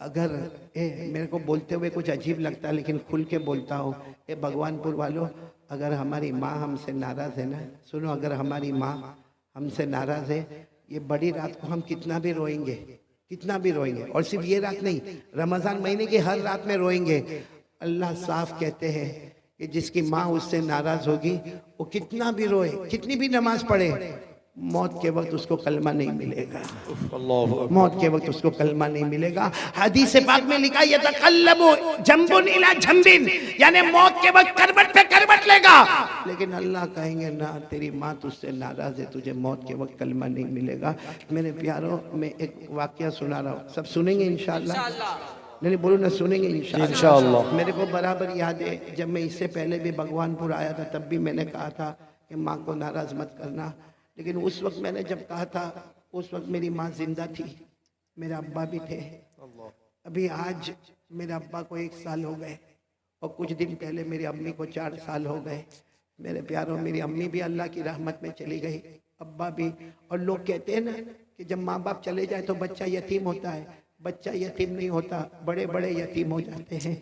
अगर मेरे को बोलते हुए कुछ अजीब लगता है लेकिन खुल के बोलता हूँ, भगवानपुर वालों, अगर हमारी माँ हमसे नाराज़ है ना, सुनो, अगर हमारी माँ हमसे नाराज़ है, ये बड़ी रात को हम कितना भी रोएंगे, कितना भी रोएंगे, और सिर्फ ये रात नहीं, रमज़ान महीने की हर रात में रोएंगे। अल्लाह साफ कहते हैं कि जिसकी माँ उससे नाराज़ होगी वो कितना भी रोए, कितनी भी नमाज पढ़े, मौत के वक्त उसको कलमा नहीं मिलेगा। मौत के वक्त उसको कलमा नहीं मिलेगा। हदीस पाक में लिखा ये तकल्लबु जंबुन इला जंबिन, यानी मौत के वक्त करवट पे करवट लेगा, लेकिन अल्लाह कहेंगे ना, तेरी माँ तुझसे नाराज है, तुझे मौत के वक्त कलमा नहीं मिलेगा। मेरे प्यारों, मैं एक वाकया सुना रहा हूँ, सब सुनेंगे इंशाअल्लाह? नहीं बोलो ना, सुनेंगे इंशाअल्लाह। मेरे को बराबर याद है, जब मैं इससे पहले भी भगवानपुर आया था तब भी मैंने कहा था कि माँ को नाराज मत करना, लेकिन उस वक्त मैंने जब कहा था उस वक्त मेरी माँ जिंदा थी, मेरे अब्बा भी थे। अभी आज मेरे अब्बा को 1 साल हो गए और कुछ दिन पहले मेरी अम्मी को 4 साल हो गए। मेरे प्यारों, मेरी अम्मी भी अल्लाह की रहमत में चली गई, अब्बा भी। और लोग कहते हैं ना कि जब माँ बाप चले जाए तो बच्चा यतीम होता है, बच्चा यतीम नहीं होता, बड़े बड़े यतीम हो जाते हैं।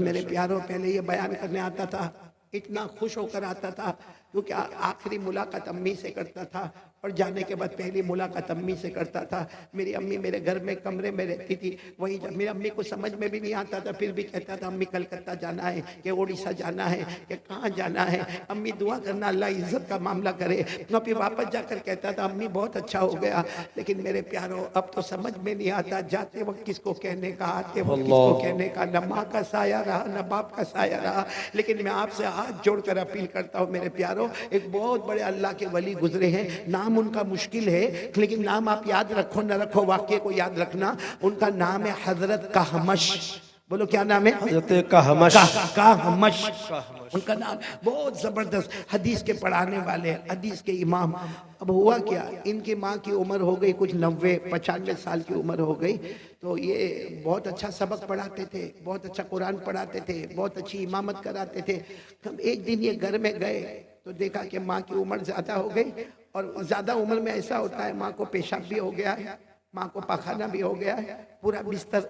मेरे प्यारों, पहले ये बयान करने आता था, इतना खुश होकर आता था क्योंकि आखिरी मुलाकात अम्मी से करता था और जाने के बाद पहली मुलाकात अम्मी से करता था। मेरी अम्मी मेरे घर में कमरे में रहती थी, वही मेरी अम्मी को समझ में भी नहीं आता था, फिर भी कहता था अम्मी कलकत्ता जाना है कि उड़ीसा जाना है कि कहाँ जाना है, अम्मी दुआ करना अल्लाह इज्जत का मामला करे। तो फिर वापस जाकर कहता था अम्मी बहुत अच्छा हो गया। लेकिन मेरे प्यारों, अब तो समझ में नहीं आता, जाते वक्त किसको कहने का, आते वक्त किसको कहने का, न माँ का साया रहा न बाप का साया रहा। लेकिन मैं आपसे हाथ जोड़कर अपील करता हूँ मेरे प्यारों, एक बहुत बड़े अल्लाह के वली गुजरे हैं, नाम उनका मुश्किल है लेकिन नाम आप याद रखो न रखो, वाक्य को याद रखना। उनका नाम है हजरत कहमश। बोलो क्या नाम है? हजरत कहमश। कहमश उनका नाम, बहुत जबरदस्त हदीस के पढ़ाने वाले, हदीस के इमाम। अब हुआ क्या, इनकी माँ की उम्र हो गई कुछ 90-95 साल की उम्र हो गई, तो ये बहुत अच्छा सबक पढ़ाते थे, बहुत अच्छा कुरान पढ़ाते थे, बहुत अच्छी इमामत कराते थे। हम एक दिन ये घर में गए तो देखा कि माँ की उम्र ज़्यादा हो गई, और ज़्यादा उम्र में ऐसा होता है माँ को पेशाब भी हो गया है, माँ को पखाना भी हो गया है, पूरा बिस्तर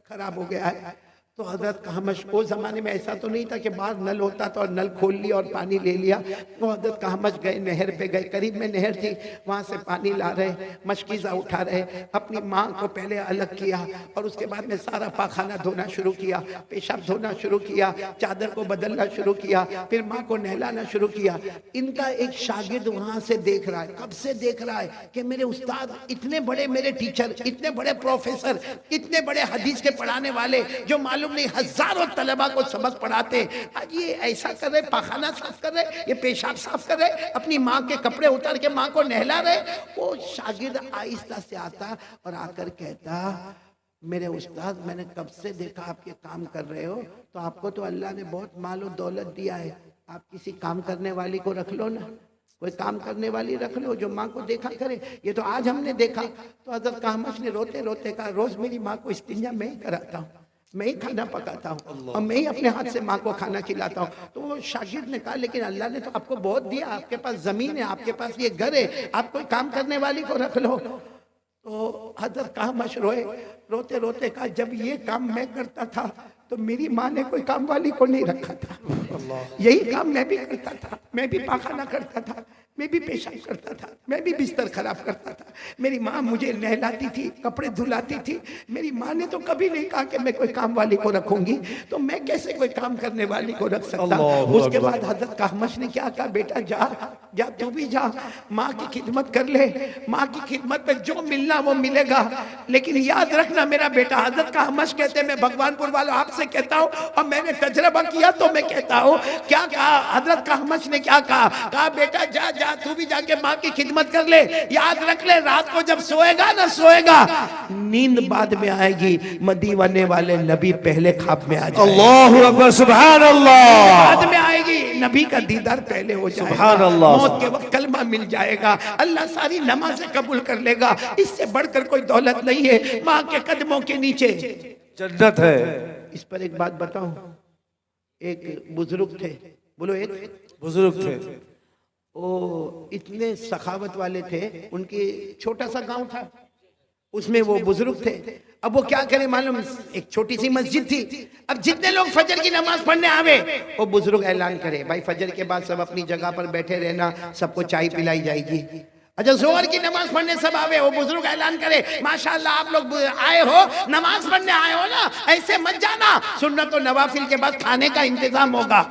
खराब हो गया है। तो हजरत कहमश, वो ज़माने में ऐसा तो नहीं था कि बाहर नल होता था और नल खोल लिया और पानी ले लिया। तो हजरत कहमश गए, नहर पे गए, करीब में नहर थी, वहाँ से पानी ला रहे, मशकीज़ा उठा रहे, अपनी माँ को पहले अलग किया और उसके बाद में सारा पाखाना धोना शुरू किया, पेशाब धोना शुरू किया, चादर को बदलना शुरू किया, फिर माँ को नहलाना शुरू किया। इनका एक शागिर्द वहाँ से देख रहा है, कब से देख रहा है कि मेरे उस्ताद इतने बड़े, मेरे टीचर इतने बड़े, प्रोफेसर इतने बड़े हदीस के पढ़ाने वाले, जो मालूम नहीं हजारों तलबा को सबक पढ़ाते, आज ये ऐसा कर रहे, पाखाना साफ कर रहे, ये पेशाब साफ कर रहे, अपनी माँ के कपड़े उतार के माँ को नहला रहे। वो शागिर्द आहिस्ता से आता और आकर कहता, मेरे उस्ताद मैंने कब से देखा आप ये काम कर रहे हो, तो आपको तो अल्लाह ने बहुत माल और दौलत दिया है, आप किसी काम करने वाली को रख लो ना, कोई काम करने वाली रख लो जो माँ को देखा करे। ये तो आज हमने देखा। तो हजरत कहमश ने रोते रोते कहा, रोज मेरी माँ को इस्तिंजा मैं ही कराता हूँ, मैं ही खाना पकाता हूँ और मैं ही अपने हाथ से माँ को खाना खिलाता हूँ। तो वो शागिर्द ने कहा, लेकिन अल्लाह ने तो आपको बहुत दिया, आपके पास जमीन है, आपके पास ये घर है, आप कोई काम करने वाली को रख लो। तो हजरत कहमश रोए, रोते रोते कहा, जब ये काम मैं करता था तो मेरी माँ ने कोई काम वाली को नहीं रखा था, यही काम मैं भी करता था, मैं भी पाखाना करता था, मैं भी पेशाब करता था, मैं भी बिस्तर खराब करता था, मेरी माँ मुझे नहलाती थी, कपड़े धुलाती थी, मेरी माँ ने तो कभी नहीं कहा कि मैं कोई काम वाली को रखूंगी, तो मैं कैसे कोई काम करने वाली को रख सकता। उसके बाद हजरत कहमश ने क्या कहा, बेटा जा जा, तू भी जा, माँ की खिदमत कर ले, माँ की खिदमत में जो मिलना वो मिलेगा, लेकिन याद रखना मेरा बेटा। हजरत कहमश कहते, मैं भगवानपुर वालों आपसे कहता हूँ और मैंने तजर्बा किया तो मैं कहता हूँ, क्या कहा हजरत कहमश ने, क्या कहा बेटा जा जा, तू भी जाके माँ की खिदमत कर ले, याद रख ले रात को जब सोएगा ना, सोएगा नींद बाद में आएगी, मदीने वाले नबी पहले ख्वाब में आ जाएगा। अल्लाहु अकबर, सुभान अल्लाह। बाद में आएगी, नबी का दीदार पहले हो जाएगा, सुभान अल्लाह। मौत के वक्त कलमा मिल जाएगा, अल्लाह सारी नमाज़ें कबूल कर लेगा। इससे बढ़कर कोई दौलत नहीं है, माँ के कदमों के नीचे जन्नत है। इस पर एक बात बताऊं, एक बुजुर्ग थे, बोलो एक बुजुर्ग थे, वो इतने सखावत वाले थे, उनकी छोटा सा गांव था, उसमें वो बुजुर्ग थे। अब वो क्या करे मालूम, एक छोटी सी मस्जिद थी। अब जितने लोग फजर की नमाज पढ़ने आवे, वो बुजुर्ग ऐलान करे, भाई फजर के बाद सब अपनी जगह पर बैठे रहना, सबको चाय पिलाई जाएगी। अच्छा, जोहर की नमाज पढ़ने सब आवे, वो बुजुर्ग ऐलान करे, माशाल्लाह आप लोग आए हो, नमाज पढ़ने आए हो ना, ऐसे मत जाना, सुन्नत और नवाफिल के बाद खाने का इंतजाम होगा।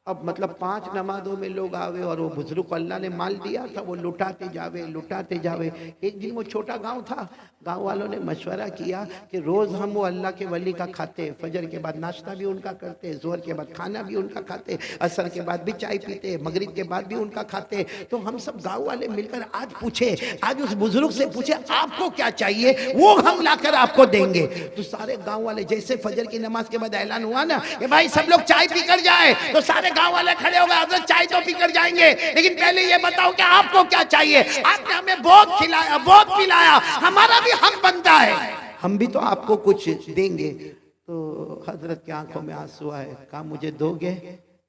अब मतलब 5 नमाजों में लोग आवे और वो बुजुर्ग को अल्लाह ने माल दिया था, वो लुटाते जावे। एक दिन वो छोटा गांव था, गांव वालों ने मशवरा किया कि रोज हम वो अल्लाह के वली का खाते, फजर के बाद नाश्ता भी उनका करते, जोहर के बाद खाना भी उनका खाते, असर के बाद भी चाय पीते, मगरिब के बाद भी उनका खाते। तो हम सब गाँव वाले मिलकर आज उस बुजुर्ग से पूछे आपको क्या चाहिए, वो हम लाकर आपको देंगे। तो सारे गाँव वाले, जैसे फजर की नमाज के बाद ऐलान हुआ ना कि भाई सब लोग चाय पीकर जाए, तो सारे गांव वाले खड़े हो गए, हजरत चाय तो पीकर जाएंगे, लेकिन पहले ये बताओ कि आपको क्या चाहिए। आपने हमें बहुत खिलाया, बहुत पिलाया, हमारा भी हक बनता है, हम भी तो आपको कुछ देंगे। तो हजरत की आंखों में आंसू आए, कहा मुझे दोगे,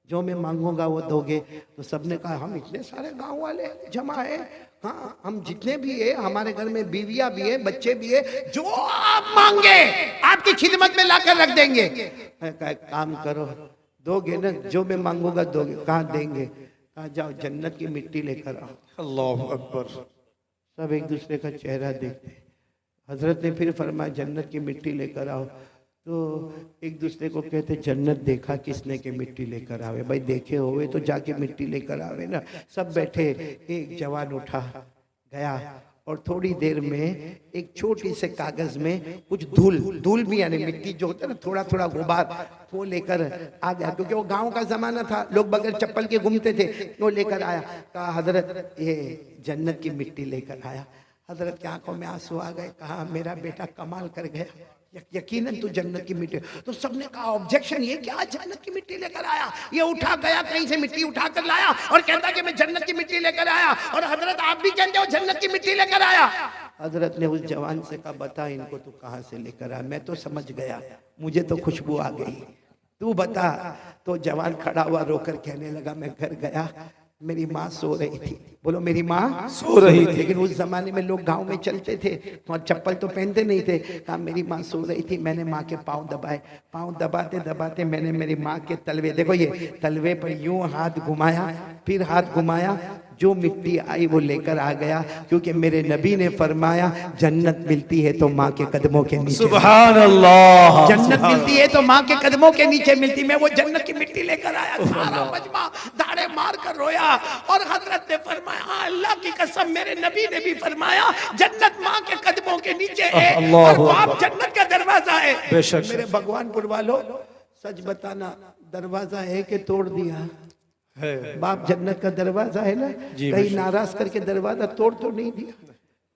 जो मैं मांगूंगा वो दोगे। तो सबने कहा हम इतने सारे गांव वाले जमा है, हाँ हम जितने भी है, हमारे घर में बीवियां भी है, बच्चे भी है, जो आप मांगे आपकी खिदमत में लाकर रख देंगे। काम करो, दोगे ना, जो मैं मांगूंगा दोगे। कहाँ देंगे? कहा जाओ जन्नत की मिट्टी लेकर आओ। अल्लाह अकबर। सब एक दूसरे का चेहरा देखते। हजरत ने फिर फरमाया जन्नत की मिट्टी लेकर आओ। तो एक दूसरे को कहते जन्नत देखा किसने के मिट्टी लेकर आवे, भाई देखे हुए तो जाके मिट्टी लेकर आवे ना। सब बैठे, एक जवान उठा गया और थोड़ी देर में एक छोटी से कागज में कुछ धूल भी यानी मिट्टी जो होता है ना, थोड़ा थोड़ा गुबार, वो लेकर आ गया, क्योंकि वो गांव का जमाना था, लोग बगैर चप्पल के घूमते थे। वो लेकर आया, कहा हजरत ये जन्नत की मिट्टी लेकर आया। हजरत की आंखों में आंसू आ गए, कहा मेरा बेटा कमाल कर गया, यकीनन तू जन्नत की मिट्टी। तो सबने कहा ऑब्जेक्शन, ये क्या जन्नत की मिट्टी लेकर आया, ये उठा गया कहीं से मिट्टी उठा कर लाया और कहता कि मैं जन्नत की मिट्टी लेकर आया, और हजरत आप भी कहते हो जन्नत की मिट्टी लेकर आया। हजरत ने उस जवान से कहा बता इनको तू कहां से लेकर आया, मैं तो समझ गया, मुझे तो खुशबू आ गई, तू बता। तो जवान खड़ा हुआ रोकर कहने लगा मैं घर गया, मेरी माँ सो रही थी। बोलो मेरी माँ सो रही थी। लेकिन उस जमाने में लोग गांव में चलते थे और चप्पल तो पहनते नहीं थे। कहा मेरी माँ सो रही थी, मैंने माँ के पाँव दबाए, पाँव दबाते दबाते मैंने मेरी माँ के तलवे, देखो ये तलवे पर यूं हाथ घुमाया, फिर हाथ घुमाया, जो मिट्टी आई वो लेकर आ गया, क्योंकि मेरे नबी ने फरमाया जन्नत मिलती है तो माँ के कदमों के नीचे। सुभान अल्लाह। जन्नत मिलती है तो माँ के कदमों के नीचे मिलती। मैं वो जन्नत की मिट्टी लेकर आया, सारा मजमा दाढ़े मार कर रोया, और हजरत ने फरमाया अल्लाह की कसम, मेरे नबी ने भी फरमाया जन्नत माँ के कदमों के नीचे है, और आप जन्नत का दरवाजा है। मेरे भगवानपुर वालों, सच बताना दरवाजा है कि तोड़ दिया है? बाप जन्नत का दरवाजा है ना, कहीं नाराज करके दरवाजा तोड़ तो नहीं दिया।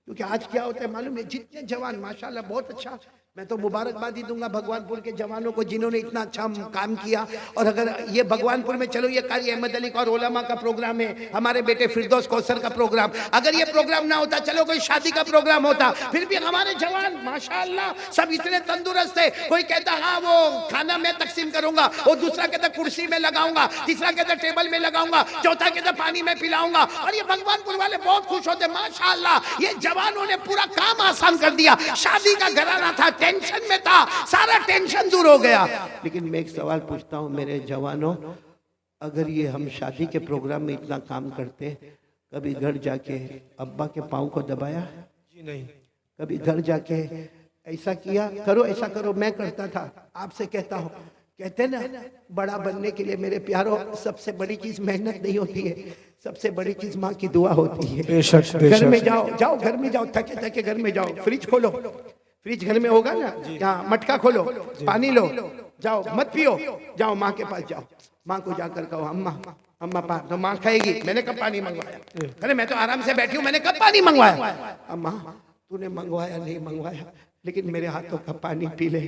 क्योंकि आज क्या होता है मालूम है, जितने जवान माशाल्लाह बहुत अच्छा, मैं तो मुबारकबादी दूंगा भगवानपुर के जवानों को जिन्होंने इतना अच्छा काम किया। और अगर ये भगवानपुर में चलो, ये कारी अहमद अली और ओलमा का प्रोग्राम है, हमारे बेटे फिरदौस कौसर का प्रोग्राम, अगर ये प्रोग्राम ना होता, चलो कोई शादी का प्रोग्राम होता, फिर भी हमारे जवान माशाल्लाह सब इतने तंदुरुस्त है। कोई कहता हाँ वो खाना मैं तकसीम करूंगा, वो दूसरा कहता कुर्सी में लगाऊंगा, तीसरा कहता टेबल में लगाऊंगा, चौथा कहता पानी में पिलाऊंगा। और ये भगवानपुर वाले बहुत खुश होते माशाल्लाह, ये जवानों ने पूरा काम आसान कर दिया। शादी का घराना था, टेंशन में था, सारा टेंशन दूर हो गया। लेकिन मैं एक सवाल पूछता हूँ मेरे जवानों, अगर ये हम शादी के प्रोग्राम में इतना काम करते, कभी घर जाके अब्बा के पाँव को दबाया? जी नहीं। कभी घर जाके ऐसा किया? करो ऐसा करो, मैं करता था, आपसे कहता हूँ। कहते ना बड़ा बनने के लिए मेरे प्यारों, सबसे बड़ी चीज मेहनत नहीं होती है, सबसे बड़ी चीज माँ की दुआ होती है। बेशक, घर में जाओ घर में जाओ, थके थके घर में जाओ, फ्रिज खोलो, फ्रिज घर में होगा ना, यहाँ मटका खोलो, पानी लो, जाओ मत पियो, जाओ माँ के पास जाओ, माँ को जाकर कहो अम्मा अम्मा तो माँ कहेगी मैंने कब पानी मंगवाया? अरे मैं तो आराम से बैठी हूँ, मैंने कब पानी मंगवाया? अम्मा तूने मंगवाया नहीं मंगवाया, लेकिन मेरे हाथों का पानी पी ले।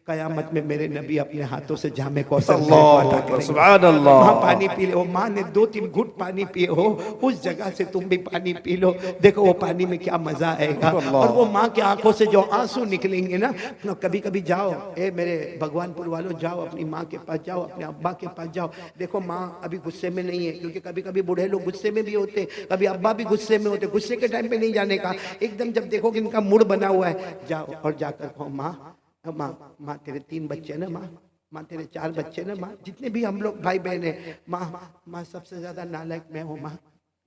कयामत में मेरे नबी अपने हाथों से जामे कौसर अल्लाह अकबर, सुभान अल्लाह। वहाँ पानी पी लो, माँ ने 2-3 घुट पानी पिए हो, उस जगह से तुम भी पानी पी लो, देखो वो पानी में क्या मजा आएगा। और वो माँ की आंखों से जो आंसू निकलेंगे ना, कभी कभी जाओ, ए मेरे भगवानपुर वालों, जाओ अपनी माँ के पास, जाओ अपने अब्बा के पास जाओ, देखो माँ अभी गुस्से में नहीं है, क्योंकि कभी कभी बूढ़े लोग गुस्से में भी होते, कभी अब्बा भी गुस्से में होते, गुस्से के टाइम पे नहीं जाने का, एकदम जब देखो कि इनका मूड बना हुआ है, जाओ और जाकर कहो माँ, माँ माँ तेरे 3 बच्चे ना, माँ माँ तेरे 4 बच्चे ना, माँ जितने भी हम लोग भाई बहन है, माँ सबसे ज्यादा नालायक मैं हूँ,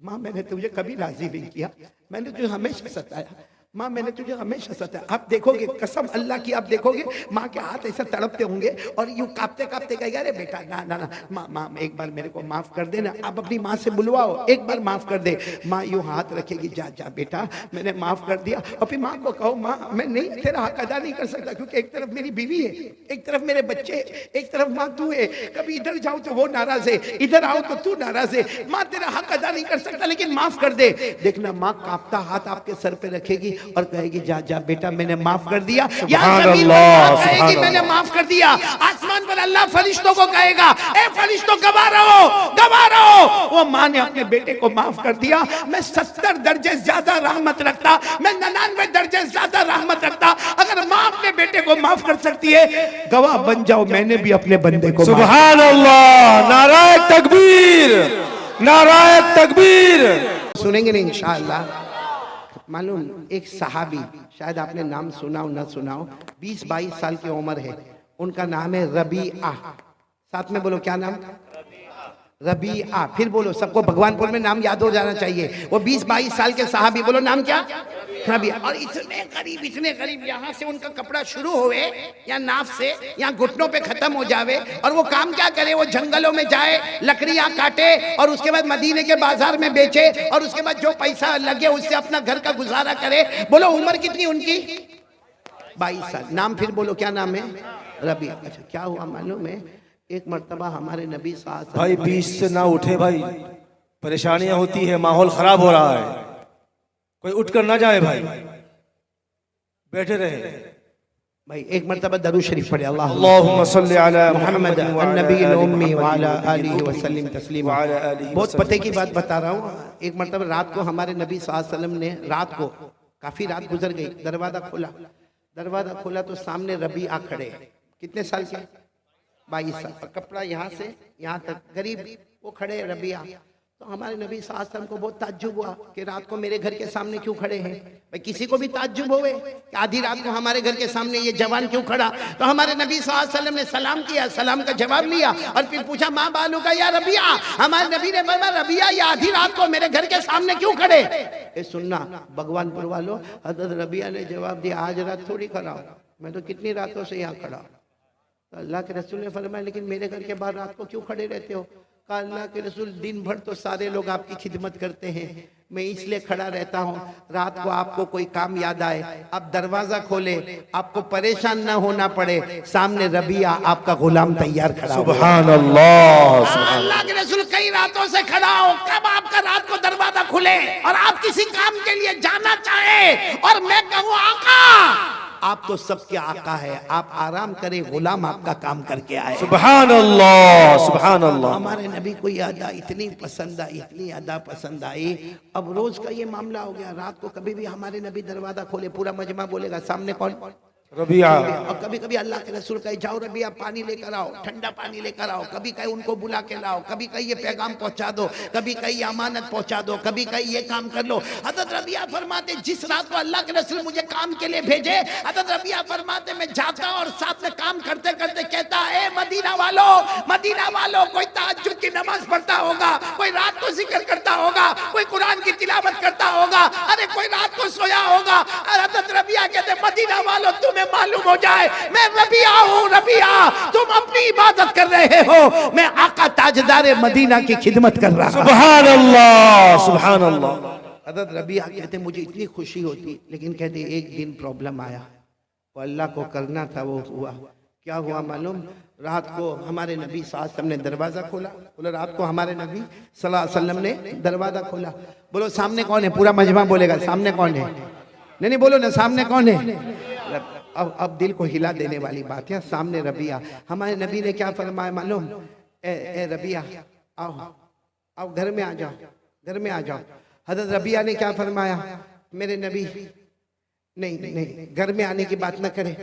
माँ मैंने तुझे कभी राजी नहीं किया, मैंने तुझे हमेशा सताया, माँ मैंने तुझे हमेशा सताया। आप देखोगे, कसम अल्लाह की, आप देखोगे माँ के हाथ ऐसा तड़पते होंगे और यूं कांपते कांपते कहेगा, अरे बेटा ना ना ना, माँ एक बार मेरे को माफ कर देना, आप अपनी माँ से बुलवाओ, एक बार माफ कर दे। माँ यूं हाथ रखेगी, जा जा बेटा मैंने माफ कर दिया। और फिर माँ को कहो, माँ मैं नहीं, तेरा हक अदा नहीं कर सकता, क्योंकि एक तरफ मेरी बीवी है, एक तरफ मेरे बच्चे, एक तरफ माँ तू है, कभी इधर जाओ तो वो नाराज है, इधर आओ तो तू नाराज है, माँ तेरा हक अदा नहीं कर सकता, लेकिन माफ कर दे। देखना माँ कांपता हाथ आपके सर पे रखेगी और कहेगी, जा जा बेटा मैंने माफ कर दिया। या जमीन पर कहेगी मैंने माफ कर दिया, आसमान पर अल्लाह फरिश्तों को कहेगा, ए फरिश्तों गवाह रहो। वो माँ ने अपने बेटे को माफ कर दिया। मैं 70 दर्जे ज्यादा रहमत रखता, मैं 99 दर्जे ज्यादा रहमत रखता। अगर माँ अपने बेटे को माफ कर सकती है, गवाह बन जाओ, मैंने भी अपने बंदे को। सुभान अल्लाह, नाराए तकबीर, नाराए तकबीर। सुनेंगे नहीं इंशाअल्लाह। मालूम एक सहाबी, शायद आपने नाम सुना हो ना सुना हो, 20-22 साल की उम्र है, उनका नाम है रबीआ। साथ में बोलो क्या नाम? रबीआ। फिर बोलो, सबको भगवानपुर में नाम याद हो जाना चाहिए। वो 20-22 साल के सहाबी, बोलो नाम क्या? रबीआ। और इतने करीब यहाँ से उनका कपड़ा शुरू होवे या नाफ से या घुटनों पे खत्म हो जावे, और वो काम क्या करे, वो जंगलों में जाए, लकड़ियां काटे और उसके बाद मदीने के बाजार में बेचे, और उसके बाद जो पैसा लगे उससे अपना घर का गुजारा करे। बोलो उम्र कितनी उनकी? 22 साल। नाम फिर बोलो क्या नाम है? रबीआ। अच्छा क्या हुआ मालूम है, एक मर्तबा हमारे नबी साहब भाई बीच से ना उठे भाई, परेशानियां होती है, माहौल खराब हो रहा है, कोई उठकर ना जाए भाई, बैठे रहे भाई। एक मर्तबा दरूद शरीफ पढ़े, अल्लाहुम्मा सल्ली अला मुहम्मद अन्नबी उम्मी व अला आलिहि वसल्लम तस्लीमा। बहुत पते की बात बता रहा हूँ। एक मर्तबा रात को हमारे नबी सल्लल्लाहु अलैहि वसल्लम ने, रात को काफी रात गुजर गई, दरवाजा खोला तो सामने रबीआ खड़े। कितने साल के? 22 साल। और कपड़ा यहाँ से यहाँ तक गरीब, वो खड़े रबीआ। तो हमारे नबी सल्लल्लाहु अलैहि वसल्लम को बहुत ताज्जुब हुआ कि रात को मेरे घर के सामने क्यों खड़े हैं। भाई किसी को भी ताज्जुब होवे कि आधी रात को हमारे घर के सामने ये जवान क्यों खड़ा। तो हमारे नबी सल्लल्लाहु अलैहि वसल्लम ने सलाम किया, सलाम का जवाब लिया और फिर पूछा, माँ बालू का या रबिया। हमारे नबी ने बोला, रबिया ये आधी रात को मेरे घर के सामने क्यों खड़े। ये सुनना भगवानपुर वालों, हजरत रबिया ने जवाब दिया, आज रात थोड़ी खड़ा हूँ, मैं तो कितनी रातों से यहाँ खड़ा। तो अल्लाह के रसूल ने फरमाया, लेकिन मेरे घर के बाहर रात को क्यों खड़े रहते हो। कहा, अल्लाह के रसूल दिन भर तो सारे लोग आपकी खिदमत करते हैं, मैं इसलिए खड़ा रहता हूँ, रात को आपको कोई काम याद आए, आप दरवाजा खोले, आपको परेशान ना होना पड़े, सामने रबिया आपका गुलाम तैयार खड़ा। सुभान अल्लाह। अल्लाह के रसूल कई रातों से खड़ा हो, कब आपका रात को दरवाजा खुले और आप किसी काम के लिए जाना चाहे और मैं कहूँ, आका आप तो सबके आका है, आप आराम करें, गुलाम आपका काम करके आए। सुभान अल्लाह, सुभान अल्लाह। हमारे नबी को ये अदा इतनी पसंद आई, इतनी अदा पसंद आई। अब रोज का ये मामला हो गया, रात को कभी भी हमारे नबी दरवाजा खोले, पूरा मजमा बोलेगा, सामने कौन? रबिया। और कभी कभी अल्लाह के रसूल कहे, जाओ रबिया पानी लेकर आओ, ठंडा पानी लेकर आओ, कभी कहे उनको बुला के लाओ, कभी कहे ये पैगाम पहुंचा दो, कभी कहे ये अमानत पहुंचा दो, कभी कहे ये काम कर लो। हजरत रबिया फरमाते, जिस रात को अल्लाह के रसूल मुझे काम के लिए भेजे, हजरत रबिया फरमाते मैं जाता और साथ में काम करते करते कहता, ए मदीना वालों, कोई तहज्जुद की नमाज पढ़ता होगा, कोई रात को जिक्र करता होगा, कोई कुरान की तिलावत करता होगा, अरे कोई रात को सोया होगा। हजरत रबिया कहते, मदीना वालों तुम्हें मालूम हो जाए मैं रबिया हूँ, रबिया तुम अपनी इबादत कर रहे हो, मैं आका ताजदार मदीना की खिदमत कर रहा हूँ। सुभान अल्लाह, सुभान अल्लाह। हजरत रबिया कहते मुझे इतनी खुशी होती, लेकिन कहते एक दिन प्रॉब्लम आया, वो अल्लाह को करना था वो हुआ। क्या हुआ मालूम? रात को हमारे नबी सल्लल्लाहु अलैहि वसल्लम ने दरवाजा खोला। बोलो रात को हमारे नबी सल्लल्लाहु अलैहि वसल्लम ने दरवाजा खोला। बोलो सामने कौन है? पूरा मजमा बोलेगा, सामने कौन है? नहीं बोलो ना, सामने कौन है? अब दिल को हिला देने वाली बात है। सामने रबिया, हमारे नबी ने क्या फरमाया मालूम? ए रबिया आओ आओ, घर में आ जाओ, घर में आ जाओ। हजरत रबिया ने क्या फरमाया? मेरे नबी नहीं नहीं, घर में आने की बात ना करें,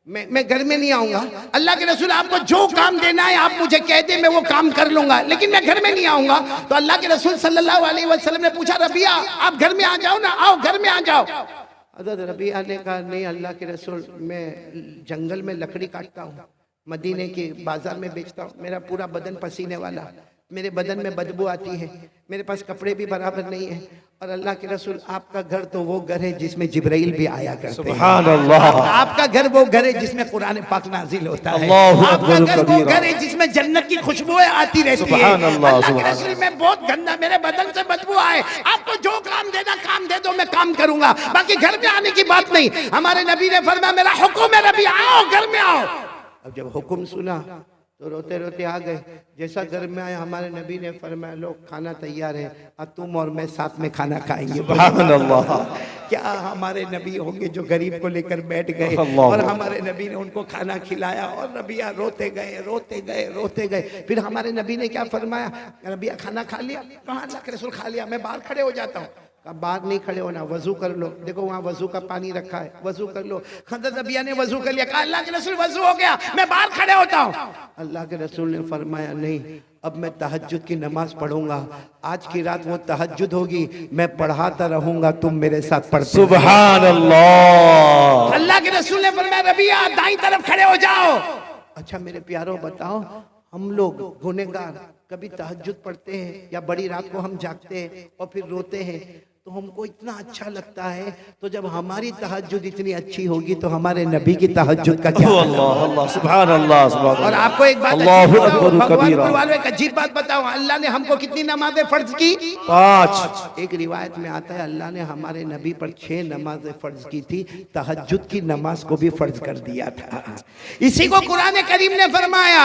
मैं घर में नहीं आऊंगा। अल्लाह के रसूल आपको जो काम देना है आप मुझे कह दे, मैं वो काम कर लूंगा, लेकिन मैं घर में नहीं आऊंगा। तो अल्लाह के रसूल सल्लल्लाहु अलैहि वसल्लम ने पूछा, रबिया आप घर में आ जाओ ना, आओ घर में आ जाओ। हज़रत रबिया ने कहा, नहीं अल्लाह के रसूल, मैं जंगल में लकड़ी काटता हूँ, मदीने के बाजार में बेचता हूँ, मेरा पूरा बदन पसीने वाला, मेरे बदन में बदबू आती है, मेरे पास कपड़े भी बराबर नहीं है। और अल्लाह के रसूल आपका घर तो वो घर है जिसमें जिब्राइल भी आया करते हैं। सुभान अल्लाह। आपका घर वो घर है जिसमें कुरान पाक नाजिल होता है। आपका घर वो घर है जिसमें जन्नत की खुशबुएं आती रहती है। अल्लाह के रसूल मैं बहुत गंदा, मेरे बदन से बदबू आए, आपको जो काम देना काम दे दो, मैं काम करूंगा, बाकी घर में आने की बात नहीं। हमारे नबी ने फरमाया, मेरा हुक्म है रबी, आओ घर में आओ। अब जब हुक्म सुना तो रोते रोते आ गए। जैसा घर में आए हमारे नबी ने फरमाया, लोग खाना तैयार है, अब तुम और मैं साथ में खाना खाएंगे। सुभान अल्लाह। क्या हमारे नबी होंगे जो गरीब को लेकर बैठ गए और हमारे नबी ने उनको खाना खिलाया। और रबिया रोते गए रोते गए रोते गए। फिर हमारे नबी ने क्या फरमाया, रबिया खाना खा लिया? कहाँ अल्लाह के रसूल खा लिया, मैं बाहर खड़े हो जाता हूँ। अब बाहर नहीं खड़े होना, वजू कर लो, देखो वहाँ वजू का पानी रखा है, वजू कर लो। हज़रत रबिया ने वजू कर लिया, कहा अल्लाह के रसूल वजू हो गया, मैं बाहर खड़े होता हूँ। अल्लाह के रसूल ने फरमाया, नहीं अब मैं तहज्जुद की नमाज पढ़ूंगा, आज की रात वो तहज्जुद होगी, मैं पढ़ाता रहूंगा, तुम मेरे साथ पढ़ते। सुभान अल्लाह। अल्लाह के रसूल ने फरमाया, रबिया दाईं तरफ खड़े हो जाओ। अच्छा मेरे प्यारों बताओ, हम लोग गुनहगार कभी तहज्जुद पढ़ते हैं या बड़ी रात को हम जागते हैं और फिर रोते हैं, तो हमको इतना अच्छा लगता है। तो जब हमारी तहज्जुद इतनी अच्छी होगी तो हमारे नबी की तहज्जुद का क्या? अल्लाह अल्लाह सुभान अल्लाह सुभान। और आपको एक बात वालों एक अजीब बात बताऊं, अल्लाह ने हमको कितनी नमाजें फर्ज की? 5। एक रिवायत में आता है अल्लाह ने हमारे नबी पर 6 नमाजें फर्ज की थी, तहज्जुद की नमाज को भी फर्ज कर दिया था। इसी को कुरान करीम ने फरमाया,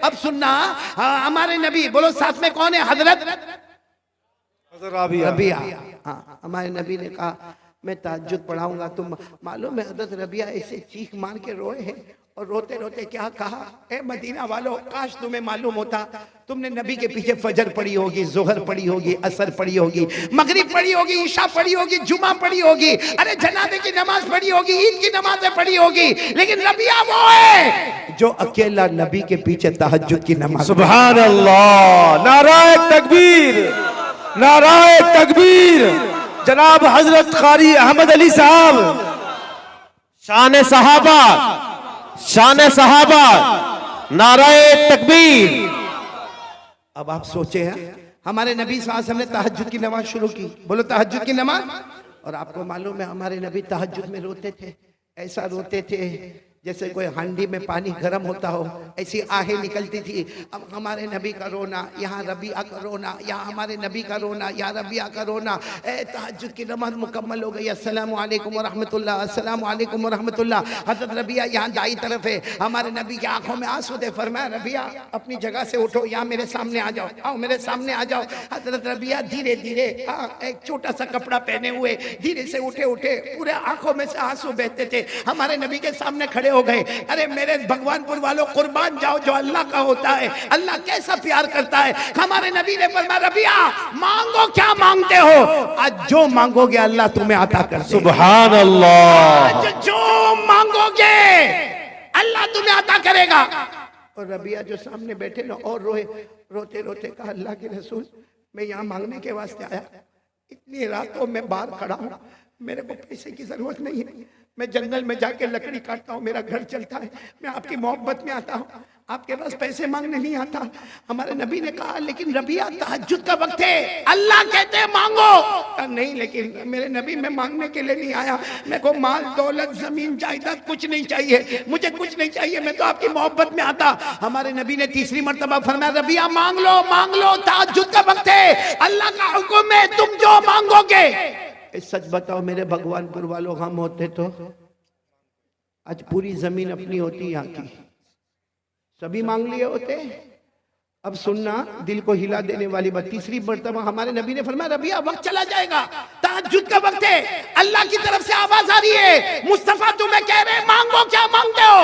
अब सुनना, हमारे नबी, बोलो साथ में कौन है? हजरत रबिया। हाँ, हमारे नबी ने कहा मैं तहज्जुद पढ़ाऊंगा। तुम मालूम है हजरत रबिया ऐसे चीख मार के रोए हैं और रोते रोते क्या कहा, ए मदीना वालों, काश तुम्हें मालूम होता, तुमने नबी के पीछे फजर पढ़ी होगी, जोहर पढ़ी होगी, असर पढ़ी होगी, मगरिब पढ़ी होगी, ईशा पढ़ी होगी, जुमा पढ़ी होगी, अरे जनाजे की नमाज पढ़ी होगी, ईद की नमाजें पढ़ी होगी, लेकिन रबिया वो है जो अकेला नबी के पीछे तहज्जुद की नमाज। सुभान अल्लाह। नाराए तकबीर, नाराए तकबीर। जनाब हजरत कारी अहमद अली साहब, शान सहाबा, शान सहाबा, नाराए तकबीर। अब आप सोचे हैं, हमारे नबी सल्लल्लाहु अलैहि वसल्लम ने तहज्जुद की नमाज शुरू की, बोलो तहज्जुद की नमाज। और आपको मालूम है हमारे नबी तहज्जुद में रोते थे, ऐसा रोते थे जैसे कोई हांडी में पानी गर्म होता हो, ऐसी आहें निकलती थी। अब हमारे नबी का रोना, यहाँ रबिया का रोना, यहाँ हमारे नबी का रोना, यहाँ रबिया का रोना। तहज्जुद की नमाज मुकम्मल हो गई, अस्सलामु अलैकुम व रहमतुल्लाह, अस्सलामु अलैकुम व रहमतुल्लाह। हज़रत रबिया यहाँ दाई तरफ है, हमारे नबी की आंखों में आंसू थे। फरमाया रबिया अपनी जगह से उठो, यहाँ मेरे सामने आ जाओ, आओ मेरे सामने आ जाओ। हज़रत रबिया धीरे धीरे एक छोटा सा कपड़ा पहने हुए धीरे से उठे, पूरे आंखों में से आंसू बहते थे, हमारे नबी के सामने खड़े हो गए। अरे मेरे भगवानपुर वालों, कुर्बान जाओ जो अल्लाह का होता है, अल्लाह कैसा प्यार करता है। हमारे नबी ने फरमाया रबिया मांगो, क्या मांगते हो? आज जो मांगोगे अल्लाह तुम्हें अता कर देगा। सुभान अल्लाह। आज जो मांगोगे अल्लाह तुम्हें अता करेगा। और रबिया जो सामने बैठे ना और रोए, रोते रोते कहा अल्लाह के रसूल मैं यहाँ मांगने के वास्ते आया, इतनी रातों में बाहर खड़ा हूँ, मेरे को पैसे की जरूरत नहीं है, मैं जंगल में जाके लकड़ी काटता हूँ, मेरा घर चलता है, मैं आपकी मोहब्बत में आता हूँ, आपके पास पैसे मांगने नहीं आता। हमारे नबी ने कहा लेकिन रबिया तहज्जुद का वक्त है, अल्लाह कहते हैं मांगो। नहीं, लेकिन मेरे नबी मैं मांगने के लिए नहीं आया। मेरे को माल दौलत जमीन जायदाद कुछ नहीं चाहिए, मुझे कुछ नहीं चाहिए, मैं तो आपकी मोहब्बत में आता। हमारे नबी ने तीसरी मर्तबा फरमाया रबिया मांग लो, तहज्जुद का वक्त है, अल्लाह का हुक्म है, तुम जो मांगोगे। सच बताओ मेरे भगवानपुर वालों, हम होते तो आज पूरी जमीन अपनी होती यहाँ की, सभी मांग लिए होते। अब सुनना, दिल को हिला देने वाली बात, तीसरी मर्तबा हमारे नबी ने फरमाया रबिया वक्त चला जाएगा, तहज्जुद का वक्त है, अल्लाह की तरफ से आवाज आ रही है, मुस्तफा तुम्हें कह रहे मांगो, क्या मांगते हो।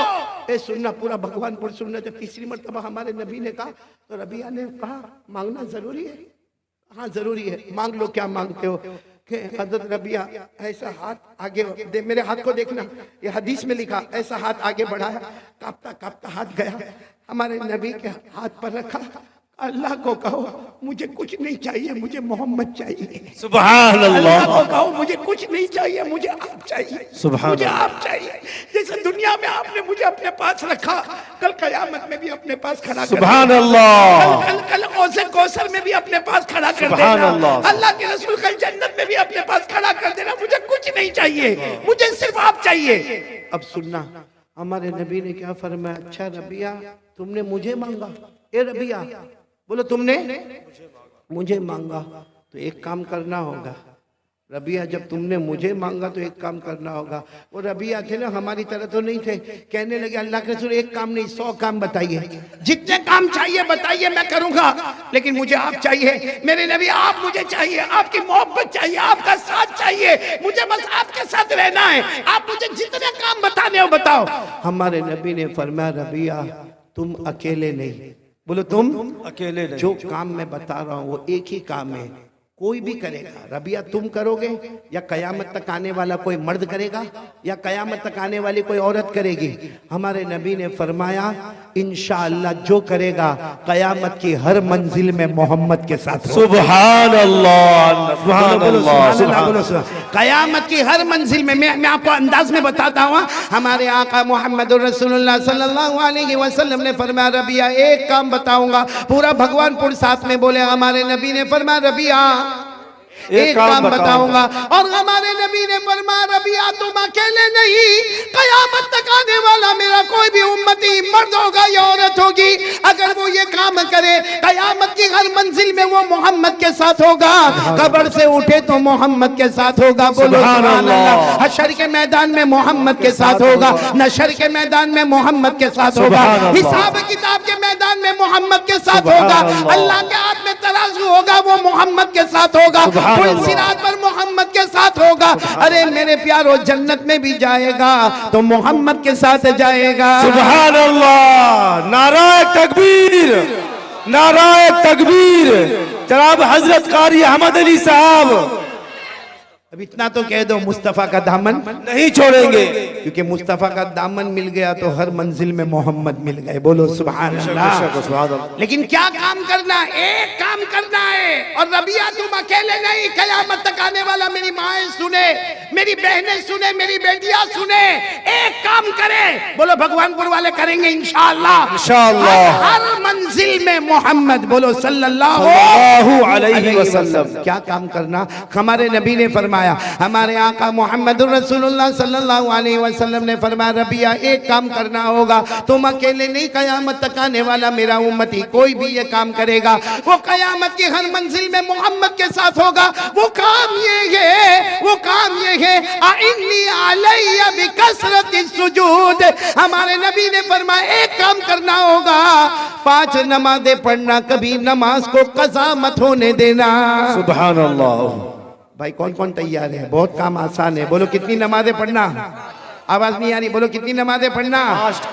ए सुनना, पूरा भगवानपुर सुनना। जब तीसरी मर्तबा हमारे नबी ने कहा तो रबिया ने कहा मांगना जरूरी है। हाँ जरूरी है, मांग लो, क्या मांगते हो। हजरत रबिया ऐसा हाथ आगे दे, मेरे हाथ को देखना, ये हदीस में लिखा, ऐसा हाथ आगे बढ़ाया, कांपता कांपता हाथ गया, हमारे नबी के हाथ पर रखा, अल्लाह को कहो मुझे कुछ नहीं चाहिए, मुझे मोहम्मद चाहिए। सुभान अल्लाह। अल्लाह को कहो मुझे कुछ नहीं चाहिए, मुझे आप चाहिए, मुझे आप चाहिए। जैसे दुनिया में आपने मुझे अपने पास रखा, कल कयामत में भी अपने पास खड़ा कर देना। सुभान अल्लाह। कल औसे कौसर में भी अपने पास खड़ा कर देना। अल्लाह के रसूल कल जन्नत में भी अपने पास खड़ा कर देना। मुझे कुछ नहीं चाहिए, मुझे सिर्फ आप चाहिए। अब सुनना, हमारे नबी ने क्या फरमाया, अच्छा रबिया तुमने मुझे मांगा। ए रबिया बोलो तुमने मुझे मांगा, तो एक काम करना होगा। रबिया जब तुमने मुझे मांगा तो एक काम करना होगा। वो रबिया थे ना, हमारी तरह तो नहीं थे, कहने लगे अल्लाह के रसूल एक काम नहीं 100 काम बताइए, जितने काम चाहिए बताइए मैं करूंगा, लेकिन मुझे आप चाहिए। मेरे नबी आप मुझे चाहिए, आपकी मोहब्बत चाहिए, आपका साथ चाहिए, मुझे बस आपके साथ रहना है, आप मुझे जितने काम बताने हो बताओ। हमारे नबी ने फरमाया रबिया तुम अकेले नहीं, बोलो तुम अकेले नहीं। जो काम मैं बता रहा हूँ वो एक ही काम है, कोई भी करेगा। रबिया तुम करोगे या कयामत तक आने वाला कोई मर्द करेगा या कयामत तक आने वाली कोई औरत करेगी। हमारे नबी ने फरमाया इंशाअल्लाह जो करेगा कयामत की हर मंजिल में मोहम्मद के साथ। सुभान अल्लाह, सुभान अल्लाह। कयामत की हर मंजिल में मैं आपको अंदाज में बताता हूँ। हमारे आका मोहम्मद रसूलुल्लाह सल्लल्लाहु अलैहि वसल्लम ने फरमाया रबिया एक काम बताऊंगा। पूरा भगवानपुर साथ में बोले, हमारे नबी ने फरमाया रबिया एक काम बताऊंगा। और हमारे नबी ने फरमाया रबिया तुम अकेले नहीं, कयामत तक आने वाला मेरा कोई भी उम्मती मर्द होगा या औरत होगी, अगर वो ये काम करे कयामत की हर मंजिल में वो मोहम्मद के साथ होगा। कब्र से उठे तो मोहम्मद के साथ होगा, बोलो सुभान अल्लाह। हशर के मैदान में मोहम्मद के साथ होगा, नशर के मैदान में मोहम्मद के साथ होगा, हिसाब किताब के मैदान में मोहम्मद के साथ होगा, अल्लाह के हाथ में तराजू होगा वो मोहम्मद के साथ होगा, सिरात पर मोहम्मद के साथ होगा। अरे मेरे प्यारो जन्नत में भी जाएगा तो मोहम्मद के साथ जाएगा। सुभान अल्लाह, नाराए तकबीर, नाराए तकबीर। जनाब हजरत कारी अहमद अली साहब, अब इतना तो कह दो मुस्तफा का दामन नहीं छोड़ेंगे, क्योंकि मुस्तफा का दामन मिल गया तो हर मंजिल में मोहम्मद मिल गए, बोलो सुभान अल्लाह। लेकिन क्या काम करना, एक काम करना है। और रबिया तुम अकेले नहीं, कयामत तक आने वाला मेरी माएं सुने, मेरी बहनें सुने, मेरी बेटियां सुने, एक काम करे, बोलो भगवानपुर वाले करेंगे इंशाअल्लाह। हर मंजिल में मोहम्मद, बोलो सल्लल्लाहु अलैहि वसल्लम। क्या काम करना, हमारे नबी ने फरमाया, हमारे आका मोहम्मद रसूलुल्लाह सल्लल्लाहु अलैहि वसल्लम ने फरमाया रबिया एक काम करना होगा, तुम अकेले नहीं, कयामत तक आने वाला मेरा उम्मती कोई भी ये काम करेगा वो कयामत की हर मंजिल में मोहम्मद के साथ होगा। वो काम ये है, वो काम ये है, आइन्नी अलैया बिकसरति सुजूद। हमारे नबी ने फरमाया एक काम करना होगा, 5 नमाजें पढ़ना, कभी नमाज को कज़ा मत होने देना। सुभान अल्लाह। भाई कौन कौन तैयार है, बहुत काम आसान है, बोलो कितनी नमाजें पढ़ना, आवाज नहीं आ रही, बोलो कितनी नमाजें पढ़ना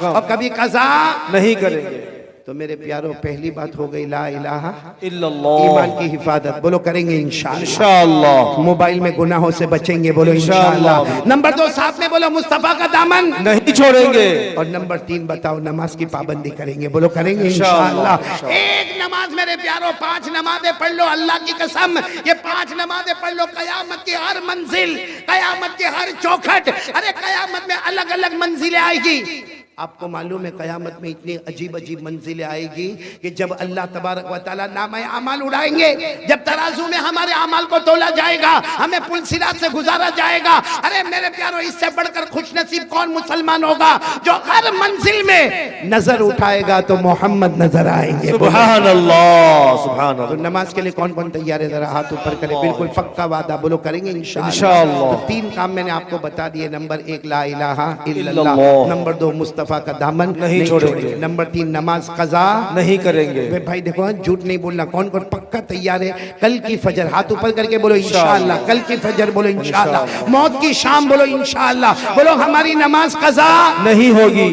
और कभी कज़ा नहीं करेंगे। तो मेरे प्यारों पहली बात हो गई ला इलाहा इल्लल्लाह, ईमान की हिफाजत, बोलो करेंगे इंशाअल्लाह। मोबाइल में गुनाहों से बचेंगे, बोलो इंशाअल्लाह। नंबर 2 साथ में बोलो मुस्तफा का दामन नहीं छोड़ेंगे। और नंबर 3 बताओ नमाज की पाबंदी करेंगे, बोलो करेंगे इंशाअल्लाह। एक नमाज मेरे प्यारों 5 नमाजें पढ़ लो, अल्लाह की कसम ये 5 नमाजें पढ़ लो, कयामत की हर मंजिल, कयामत की हर चौखट, अरे कयामत में अलग अलग मंजिलें आएगी। आपको मालूम है क़यामत में इतनी अजीब अजीब मंजिलें आएगी कि जब अल्लाह तबारक व तआला नामे अमाल उड़ाएंगे, जब तराजू में हमारे अमाल को तोला जाएगा, हमें पुल सिरात से गुजारा जाएगा। अरे मेरे प्यारो, इससे बढ़कर खुशनसीब कौन मुसलमान होगा जो हर मंजिल में नजर उठाएगा तो मोहम्मद नजर आएंगे। सुभान अल्लाह, सुभान तो अल्लाह। नमाज के लिए कौन कौन तैयार है, जरा हाथ ऊपर करें। बिल्कुल पक्का वादा बोलो, करेंगे इंशाअल्लाह। तो 3 काम मैंने आपको बता दिए। नंबर 1 ला इलाहा इल्लल्लाह, इल्लल्लाह। नंबर 2 मुस्तफा का दामन नहीं छोड़ेंगे। नंबर 3 नमाज कज़ा नहीं करेंगे। भाई देखो, झूठ नहीं बोलना। कौन कौन पक्का तैयार है? कल की फजर, हाथ ऊपर करके बोलो इंशाअल्लाह। कल की फजर बोलो इंशाअल्लाह। मौत की शाम बोलो इंशाअल्लाह। बोलो हमारी नमाज कज़ा नहीं होगी।